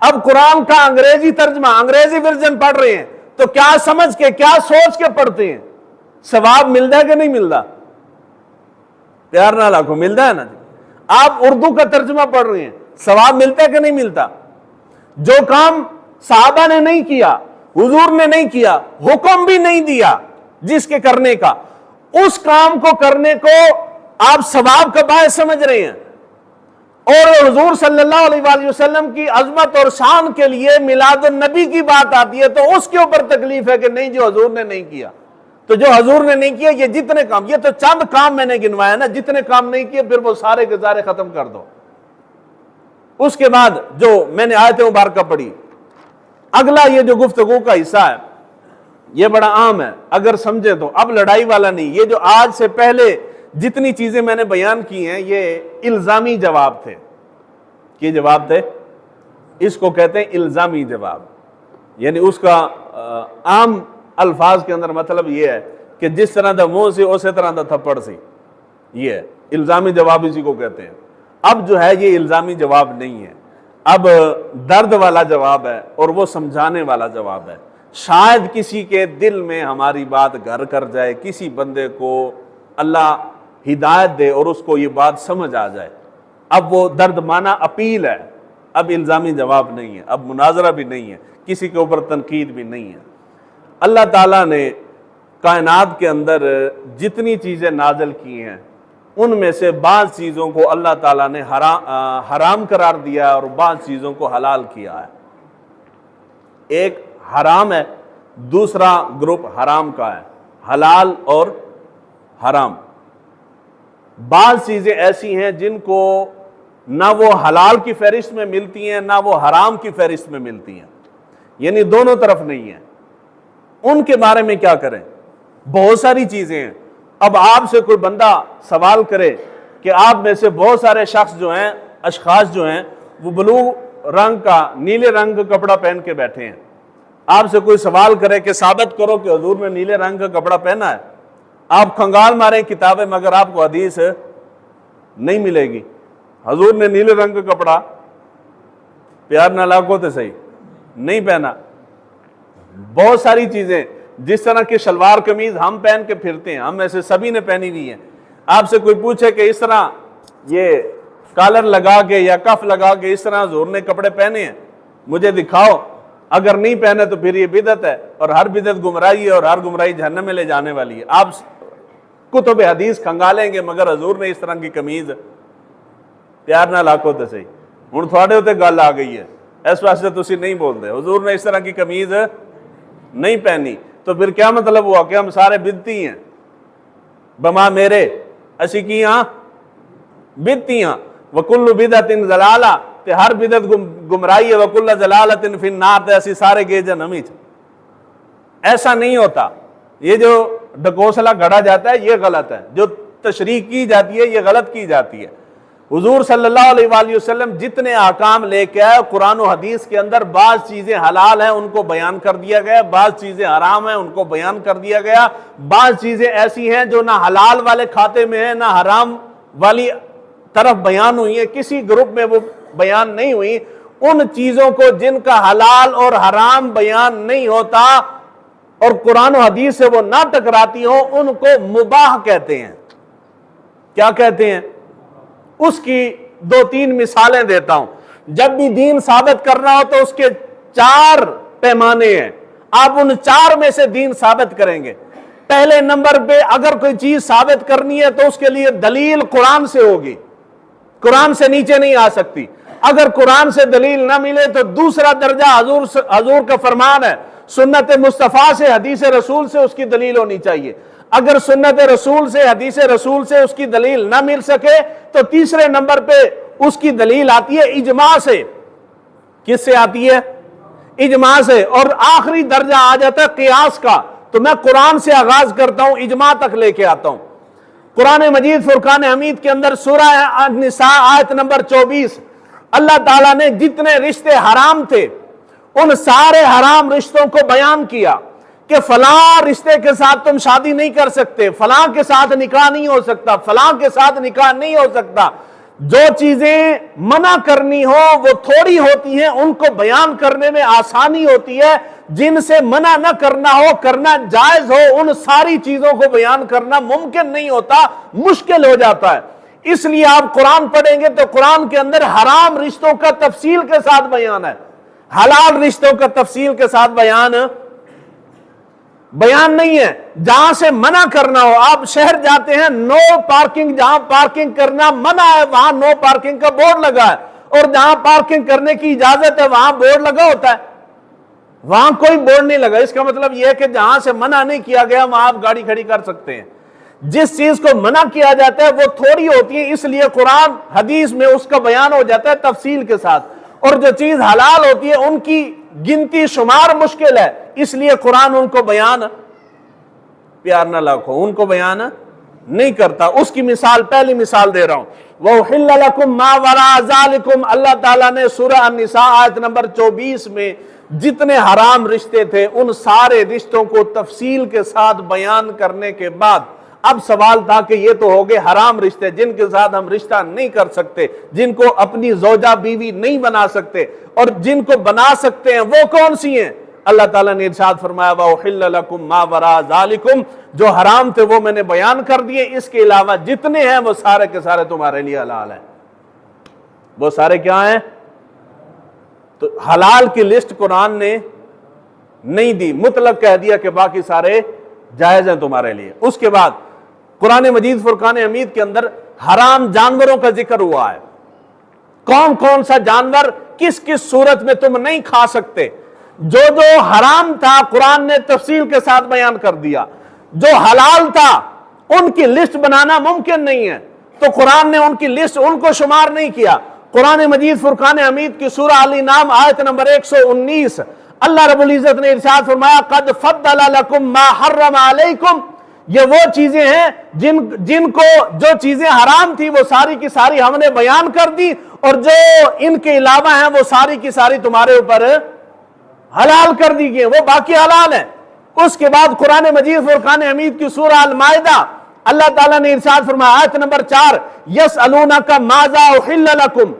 اب قرآن کا انگریزی ترجمہ، انگریزی ورژن پڑھ رہے ہیں تو کیا سمجھ کے، کیا سوچ کے پڑھتے ہیں؟ ثواب ملتا ہے کہ نہیں ملتا؟ پیار نہ لاکھو، ملتا ہے نا جی۔ آپ اردو کا ترجمہ پڑھ رہے ہیں، ثواب ملتا ہے کہ نہیں ملتا؟ جو کام صحابہ نے نہیں کیا، حضور نے نہیں کیا، حکم بھی نہیں دیا جس کے کرنے کا، اس کام کو کرنے کو آپ ثواب کا باعث سمجھ رہے ہیں، اور حضور صلی اللہ علیہ وآلہ وسلم کی عظمت اور شان کے لیے میلاد النبی کی بات آتی ہے تو اس کے اوپر تکلیف ہے کہ نہیں جو حضور نے نہیں کیا. تو جو حضور نے نہیں کیا یہ جتنے کام، یہ تو چند کام میں نے گنوایا نا، جتنے کام نہیں کیے پھر وہ سارے کے سارے ختم کر دو. اس کے بعد جو میں نے آیت مبارکہ پڑھی، اگلا یہ جو گفتگو کا حصہ ہے یہ بڑا عام ہے اگر سمجھے تو، اب لڑائی والا نہیں. یہ جو آج سے پہلے جتنی چیزیں میں نے بیان کی ہیں یہ الزامی جواب تھے. یہ جواب تھے، اس کو کہتے ہیں الزامی جواب. یعنی اس کا عام الفاظ کے اندر مطلب یہ ہے کہ جس طرح دا منہ سی اسی طرح دا تھپڑ سی، یہ ہے الزامی جواب، اسی کو کہتے ہیں. اب جو ہے یہ الزامی جواب نہیں ہے، اب درد والا جواب ہے اور وہ سمجھانے والا جواب ہے. شاید کسی کے دل میں ہماری بات گھر کر جائے، کسی بندے کو اللہ ہدایت دے اور اس کو یہ بات سمجھ آ جائے. اب وہ درد مانا اپیل ہے، اب الزامی جواب نہیں ہے، اب مناظرہ بھی نہیں ہے، کسی کے اوپر تنقید بھی نہیں ہے. اللہ تعالیٰ نے کائنات کے اندر جتنی چیزیں نازل کی ہیں ان میں سے بعض چیزوں کو اللہ تعالیٰ نے حرام قرار دیا ہے اور بعض چیزوں کو حلال کیا ہے. ایک حرام ہے، دوسرا گروپ حرام کا ہے، حلال اور حرام. بعض چیزیں ایسی ہیں جن کو نہ وہ حلال کی فہرست میں ملتی ہیں نہ وہ حرام کی فہرست میں ملتی ہیں، یعنی دونوں طرف نہیں ہیں. ان کے بارے میں کیا کریں؟ بہت ساری چیزیں ہیں. اب آپ سے کوئی بندہ سوال کرے کہ آپ میں سے بہت سارے شخص جو ہیں، اشخاص جو ہیں وہ بلو رنگ کا، نیلے رنگ کا کپڑا پہن کے بیٹھے ہیں. آپ سے کوئی سوال کرے کہ ثابت کرو کہ حضور نے نیلے رنگ کا کپڑا پہنا ہے، آپ کھنگال ماریں کتابیں مگر آپ کو حدیث نہیں ملے گی. حضور نے نیلے رنگ کا کپڑا پیار نہ لاکھوں تے صحیح نہیں پہنا. بہت ساری چیزیں جس طرح کی شلوار قمیض ہم پہن کے پھرتے ہیں، ہم میں سے سبھی نے پہنی ہوئی ہیں. آپ سے کوئی پوچھے کہ اس طرح یہ کالر لگا کے یا کف لگا کے اس طرح حضور نے کپڑے پہنے ہیں، مجھے دکھاؤ. اگر نہیں پہنے تو پھر یہ بدعت ہے اور ہر بدعت گمراہی ہے اور ہر گمراہی جہنم میں لے جانے والی ہے. آپ کتب حدیث کھنگالیں گے مگر حضور نے اس طرح کی قمیض پیار نہ لاکھو تے صحیح ہن تھوڑے ہوتے گل آ گئی ہے، اس واسطے تسی نہیں بولتے حضور نے اس طرح کی قمیض نہیں پہنی. تو پھر کیا مطلب ہوا کہ ہم سارے بدتی ہیں؟ بما میرے اسی کی ہاں بدتی ہاں. وکل بدعت ضلالہ، تے ہر بدعت گمراہی ہے. وکل ضلالۃ فی النار، تے اسی سارے گئے جہنم وچ. ایسا نہیں ہوتا. یہ جو ڈکوسلا گھڑا جاتا ہے یہ غلط ہے، جو تشریح کی جاتی ہے یہ غلط کی جاتی ہے. حضور صلی اللہ علیہ وآلہ وسلم جتنے احکام لے کے آئے قرآن و حدیث کے اندر بعض چیزیں حلال ہیں ان کو بیان کر دیا گیا، بعض چیزیں حرام ہیں ان کو بیان کر دیا گیا. بعض چیزیں ایسی ہیں جو نہ حلال والے کھاتے میں ہیں نہ حرام والی طرف بیان ہوئی ہیں، کسی گروپ میں وہ بیان نہیں ہوئی. ان چیزوں کو جن کا حلال اور حرام بیان نہیں ہوتا اور قرآن و حدیث سے وہ نہ ٹکراتی ہوں ان کو مباح کہتے ہیں. کیا کہتے ہیں؟ اس کی دو تین مثالیں دیتا ہوں. جب بھی دین ثابت کرنا ہو تو اس کے 4 پیمانے ہیں، آپ ان 4 میں سے دین ثابت کریں گے. پہلے نمبر پہ اگر کوئی چیز ثابت کرنی ہے تو اس کے لیے دلیل قرآن سے ہوگی، قرآن سے نیچے نہیں آ سکتی. اگر قرآن سے دلیل نہ ملے تو دوسرا درجہ حضور کا فرمان ہے، سنت مصطفیٰ سے حدیث رسول سے اس کی دلیل ہونی چاہیے. اگر سنت رسول سے حدیث رسول سے اس کی دلیل نہ مل سکے تو تیسرے نمبر پہ اس کی دلیل آتی ہے اجماع سے. کس سے آتی ہے؟ اجماع سے. اور آخری درجہ آ جاتا ہے قیاس کا. تو میں قرآن سے آغاز کرتا ہوں، اجماع تک لے کے آتا ہوں. قرآن مجید فرقان حمید کے اندر سورہ النساء آیت نمبر 24 اللہ تعالیٰ نے جتنے رشتے حرام تھے ان سارے حرام رشتوں کو بیان کیا کہ فلاں رشتے کے ساتھ تم شادی نہیں کر سکتے، فلاں کے ساتھ نکاح نہیں ہو سکتا، فلاں کے ساتھ نکاح نہیں ہو سکتا. جو چیزیں منع کرنی ہو وہ تھوڑی ہوتی ہیں، ان کو بیان کرنے میں آسانی ہوتی ہے. جن سے منع نہ کرنا ہو، کرنا جائز ہو، ان ساری چیزوں کو بیان کرنا ممکن نہیں ہوتا، مشکل ہو جاتا ہے. اس لیے آپ قرآن پڑھیں گے تو قرآن کے اندر حرام رشتوں کا تفصیل کے ساتھ بیان ہے، حلال رشتوں کا تفصیل کے ساتھ بیان بیان نہیں ہے. جہاں سے منع کرنا ہو، آپ شہر جاتے ہیں، نو پارکنگ، جہاں پارکنگ کرنا منع ہے وہاں نو پارکنگ کا بورڈ لگا ہے، اور جہاں پارکنگ کرنے کی اجازت ہے وہاں بورڈ لگا ہوتا ہے. وہاں کوئی بورڈ نہیں لگا. اس کا مطلب یہ ہے کہ جہاں سے منع نہیں کیا گیا وہاں آپ گاڑی کھڑی کر سکتے ہیں. جس چیز کو منع کیا جاتا ہے وہ تھوڑی ہوتی ہے، اس لیے قرآن حدیث میں اس کا بیان ہو جاتا ہے تفصیل کے ساتھ. اور جو چیز حلال ہوتی ہے ان کی گنتی شمار مشکل ہے، اس لیے قرآن ان کو بیان، پیار نہ لاکھو، ان کو بیان نہیں کرتا. اس کی مثال، پہلی مثال دے رہا ہوں. وَأُحِلَّ لَكُم مَا وَرَاءَ ذَلِكُمْ، اللہ تعالیٰ نے سورہ النساء آیت نمبر 24 میں جتنے حرام رشتے تھے ان سارے رشتوں کو تفصیل کے ساتھ بیان کرنے کے بعد اب سوال تھا کہ یہ تو ہو گئے حرام رشتے جن کے ساتھ ہم رشتہ نہیں کر سکتے، جن کو اپنی زوجہ بیوی نہیں بنا سکتے، اور جن کو بنا سکتے ہیں وہ کون سی ہیں؟ اللہ تعالیٰ نے ارشاد فرمایا وَأُحِلَّ لَكُم مَا وَرَاءَ ذَلِكُمْ، جو حرام تھے وہ میں نے بیان کر دیے، اس کے علاوہ جتنے ہیں وہ سارے کے سارے تمہارے لیے حلال ہیں. وہ سارے کیا ہیں؟ تو حلال کی لسٹ قرآن نے نہیں دی، مطلق کہہ دیا کہ باقی سارے جائز ہیں تمہارے لیے. اس کے بعد قرآن مجید فرقان حمید کے اندر حرام جانوروں کا ذکر ہوا ہے. کون کون سا جانور کس کس صورت میں تم نہیں کھا سکتے. جو حرام تھا قرآن نے تفصیل کے ساتھ بیان کر دیا. جو حلال تھا ان کی لسٹ بنانا ممکن نہیں ہے تو قرآن نے ان کی لسٹ ان کو شمار نہیں کیا. قرآن مجید فرقان حمید کی سورہ الانعام آیت نمبر 119 اللہ رب العزت نے ارشاد فرمایا قد فضل لکم ما حرم علیکم، یہ وہ چیزیں ہیں جن کو جو چیزیں حرام تھی وہ ساری کی ساری ہم نے بیان کر دی، اور جو ان کے علاوہ ہیں وہ ساری کی ساری تمہارے اوپر حلال کر دی گئی، وہ باقی حلال ہیں. اس کے بعد قرآن مجید فرقان حمید کی سورہ المائدہ اللہ تعالیٰ نے ارشاد فرمایا آیت نمبر 4 یسألونک ماذا احل لکم،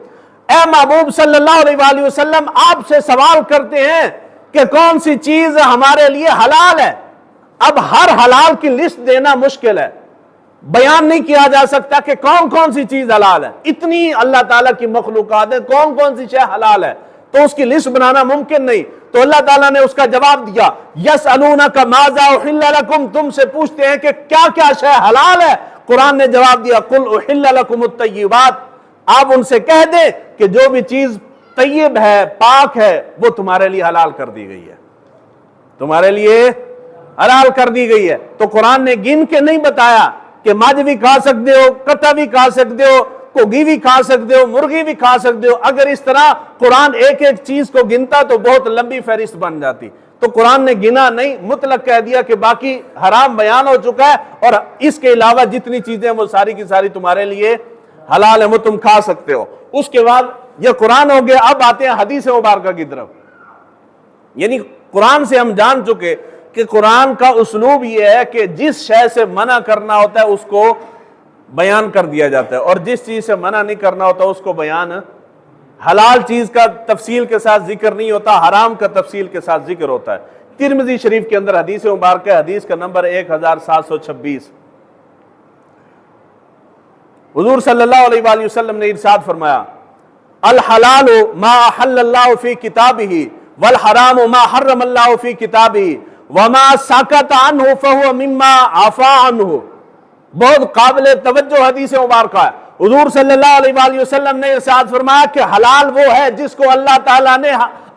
اے محبوب صلی اللہ علیہ وآلہ وسلم آپ سے سوال کرتے ہیں کہ کون سی چیز ہمارے لیے حلال ہے. اب ہر حلال کی لسٹ دینا مشکل ہے، بیان نہیں کیا جا سکتا کہ کون کون سی چیز حلال ہے. اتنی اللہ تعالیٰ کی مخلوقات ہیں، کون کون سی شے حلال ہے تو اس کی لسٹ بنانا ممکن نہیں. تو اللہ تعالیٰ نے اس کا جواب دیا یسألونک ماذا احل لکم، تم سے پوچھتے ہیں کہ کیا کیا شے حلال ہے. قرآن نے جواب دیا قل احل لکم الطیبات، آپ ان سے کہہ دیں کہ جو بھی چیز طیب ہے، پاک ہے، وہ تمہارے لیے حلال کر دی گئی ہے، تمہارے لیے حلال کر دی گئی ہے. تو قرآن نے گن کے نہیں بتایا کہ ماجھ بھی کھا سکتے ہو، کتا بھی کھا سکتے ہو، کوگی بھی کھا سکتے ہو، مرغی بھی کھا سکتے ہو. اگر اس طرح قرآن ایک ایک چیز کو گنتا تو بہت لمبی فہرست بن جاتی. تو قرآن نے گنا نہیں، مطلق کہہ دیا کہ باقی حرام بیان ہو چکا ہے اور اس کے علاوہ جتنی چیزیں وہ ساری کی ساری تمہارے لیے حلال ہیں، وہ تم کھا سکتے ہو. اس کے بعد یہ قرآن ہو گیا. اب آتے ہیں حدیث مبارکہ کی طرف. یعنی قرآن سے ہم جان چکے کہ قرآن کا اسلوب یہ ہے کہ جس شے سے منع کرنا ہوتا ہے اس کو بیان کر دیا جاتا ہے، اور جس چیز سے منع نہیں کرنا ہوتا اس کو بیان، حلال چیز کا تفصیل کے ساتھ ذکر نہیں ہوتا، حرام کا تفصیل کے ساتھ ذکر ہوتا ہے. ترمذی شریف کے اندر حدیث مبارکہ حدیث کا نمبر 1726 حضور صلی اللہ علیہ وآلہ وسلم نے ارشاد فرمایا الحلال ما احل اللہ فی کتابہ والحرام ما حرم اللہ فی کتابہ وما سکت عنہ فہو مما عفا عنہ. بہت قابل توجہ حدیث مبارکہ ہے. حضور صلی اللہ علیہ وآلہ وسلم نے ارشاد فرمایا کہ حلال وہ ہے جس کو اللہ تعالیٰ نے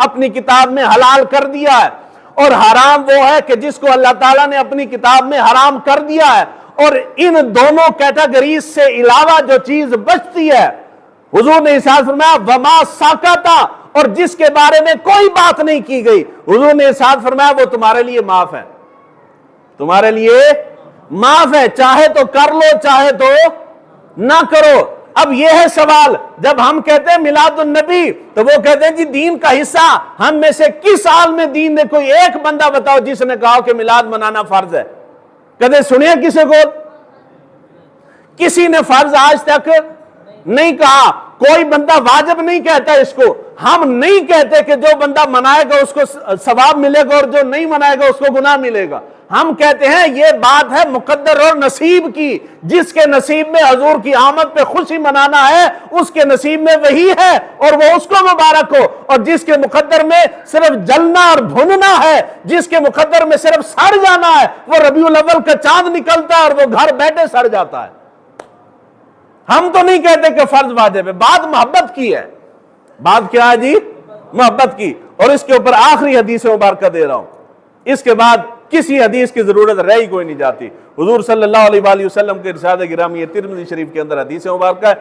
اپنی کتاب میں حلال کر دیا ہے، اور حرام وہ ہے کہ جس کو اللہ تعالیٰ نے اپنی کتاب میں حرام کر دیا ہے. اور ان دونوں کیٹیگریز سے علاوہ جو چیز بچتی ہے حضور نے ارشاد فرمایا وما ساکتا، اور جس کے بارے میں کوئی بات نہیں کی گئی حضور نے ارشاد فرمایا وہ تمہارے لیے معاف ہے، تمہارے لیے معاف ہے، چاہے تو کر لو چاہے تو نہ کرو. اب یہ ہے سوال، جب ہم کہتے ہیں میلاد النبی تو وہ کہتے ہیں جی دین کا حصہ، ہم میں سے کس سال میں دین نے کوئی ایک بندہ بتاؤ جس نے کہا کہ میلاد منانا فرض ہے؟ کدے سنیا کسی کو؟ کسی نے فرض آج تک نہیں کہا. کوئی بندہ واجب نہیں کہتا اس کو. ہم نہیں کہتے کہ جو بندہ منائے گا اس کو ثواب ملے گا اور جو نہیں منائے گا اس کو گناہ ملے گا. ہم کہتے ہیں یہ بات ہے مقدر اور نصیب کی، جس کے نصیب میں حضور کی آمد پہ خوشی منانا ہے اس کے نصیب میں وہی ہے اور وہ اس کو مبارک ہو، اور جس کے مقدر میں صرف جلنا اور بھننا ہے، جس کے مقدر میں صرف سڑ جانا ہے، وہ ربیع الاول کا چاند نکلتا ہے اور وہ گھر بیٹھے سڑ جاتا ہے۔ ہم تو نہیں کہتے کہ فرض واجب ہے، بات محبت کی ہے۔ بات کیا ہے جی؟ محبت کی۔ اور اس کے اوپر آخری حدیث مبارکہ دے رہا ہوں، اس کے بعد کسی حدیث کی ضرورت رہ ہی کوئی نہیں جاتی۔ حضور صلی اللہ علیہ وآلہ وسلم کے ارشاد گرامی ترمذی شریف کے اندر حدیث مبارکہ ہے،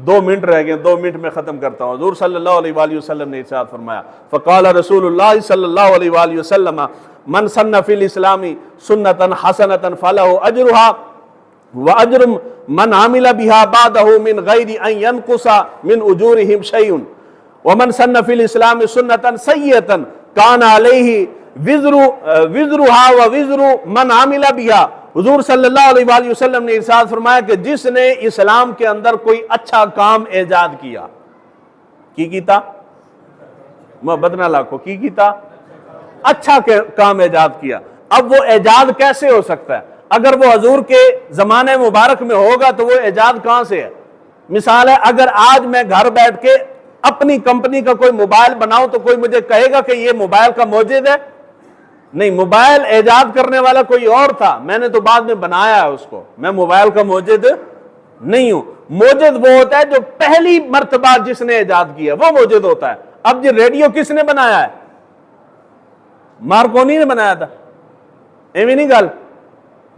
2 منٹ رہ گئے، 2 منٹ میں ختم کرتا ہوں۔ حضور صلی اللہ علیہ وآلہ وسلم نے ارشاد فرمایا، فقال رسول اللہ صلی اللہ علیہ وآلہ وسلم من سن فی الاسلام سنتا حسنتا فلہ اجرہا واجر من عمل بها بعده من غیر ان ينقص من اجورهم شیء ومن سن فی الاسلام سنتا سیئتا کان علیہ وزرها ووزر من عمل بها۔ حضور صلی اللہ علیہ وآلہ وسلم نے ارشاد فرمایا کہ جس نے اسلام کے اندر کوئی اچھا کام ایجاد کیا، کی کیتا؟ محبت نہ لاکھو، کی کیتا؟ اچھا کام ایجاد کیا۔ اب وہ ایجاد کیسے ہو سکتا ہے؟ اگر وہ حضور کے زمانے مبارک میں ہوگا تو وہ ایجاد کہاں سے ہے؟ مثال ہے، اگر آج میں گھر بیٹھ کے اپنی کمپنی کا کوئی موبائل بناؤں تو کوئی مجھے کہے گا کہ یہ موبائل کا موجد ہے؟ نہیں، موبائل ایجاد کرنے والا کوئی اور تھا، میں نے تو بعد میں بنایا ہے اس کو، میں موبائل کا موجد نہیں ہوں۔ موجد وہ ہوتا ہے جو پہلی مرتبہ جس نے ایجاد کیا وہ موجد ہوتا ہے۔ اب جی ریڈیو کس نے بنایا ہے؟ مارکونی نے بنایا تھا، ایویں نہیں گل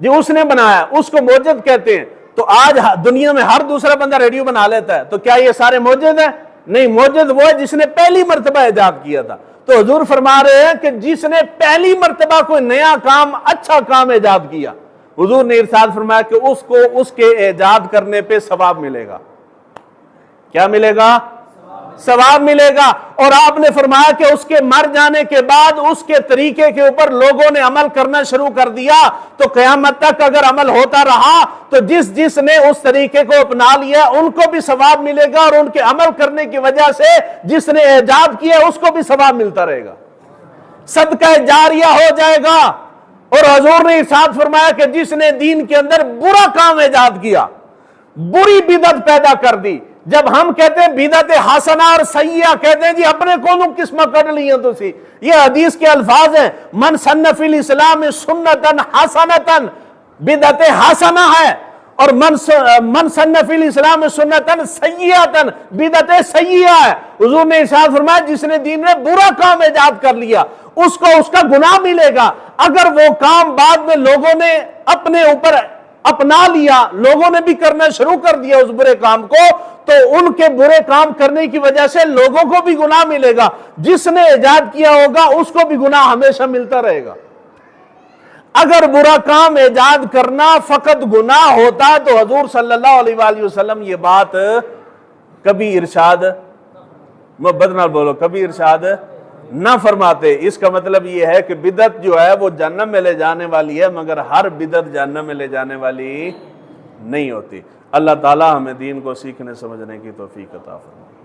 جی، اس نے بنایا، اس کو موجد کہتے ہیں۔ تو آج دنیا میں ہر دوسرا بندہ ریڈیو بنا لیتا ہے، تو کیا یہ سارے موجد ہیں؟ نہیں، موجد وہ ہے جس نے پہلی مرتبہ ایجاد کیا تھا۔ تو حضور فرما رہے ہیں کہ جس نے پہلی مرتبہ کوئی نیا کام، اچھا کام ایجاد کیا، حضور نے ارشاد فرمایا کہ اس کو اس کے ایجاد کرنے پہ ثواب ملے گا۔ کیا ملے گا؟ ثواب ملے گا۔ اور آپ نے فرمایا کہ اس کے مر جانے کے بعد اس کے طریقے کے اوپر لوگوں نے عمل کرنا شروع کر دیا تو قیامت تک اگر عمل ہوتا رہا تو جس نے اس طریقے کو اپنا لیا ان کو بھی ثواب ملے گا، اور ان کے عمل کرنے کی وجہ سے جس نے ایجاد کیا اس کو بھی ثواب ملتا رہے گا، صدقہ جاریہ ہو جائے گا۔ اور حضور نے ارشاد فرمایا کہ جس نے دین کے اندر برا کام ایجاد کیا، بری بدعت پیدا کر دی۔ جب ہم کہتے ہیں بدعت حسنہ اور سیئہ، کہتے ہیں جی اپنے کونوں قسمہ کر لیے تو سی، یہ حدیث کے الفاظ ہیں، من سن فی الاسلام سنتا حسنتا، بدعت حسنہ ہے، اور من سن فی الاسلام سنتا سیئتا، بدعت سیئہ ہے۔ حضور نے ارشاد فرمایا جس نے دین میں برا کام ایجاد کر لیا اس کو اس کا گناہ ملے گا۔ اگر وہ کام بعد میں لوگوں نے اپنے اوپر اپنا لیا، لوگوں نے بھی کرنا شروع کر دیا اس برے کام کو، تو ان کے برے کام کرنے کی وجہ سے لوگوں کو بھی گناہ ملے گا، جس نے ایجاد کیا ہوگا اس کو بھی گناہ ہمیشہ ملتا رہے گا۔ اگر برا کام ایجاد کرنا فقط گناہ ہوتا تو حضور صلی اللہ علیہ وآلہ وسلم یہ بات کبھی ارشاد، محبت نال بولو، کبھی ارشاد نہ فرماتے۔ اس کا مطلب یہ ہے کہ بدعت جو ہے وہ جہنم میں لے جانے والی ہے، مگر ہر بدعت جہنم میں لے جانے والی نہیں ہوتی۔ اللہ تعالی ہمیں دین کو سیکھنے سمجھنے کی توفیق عطا فرمائے۔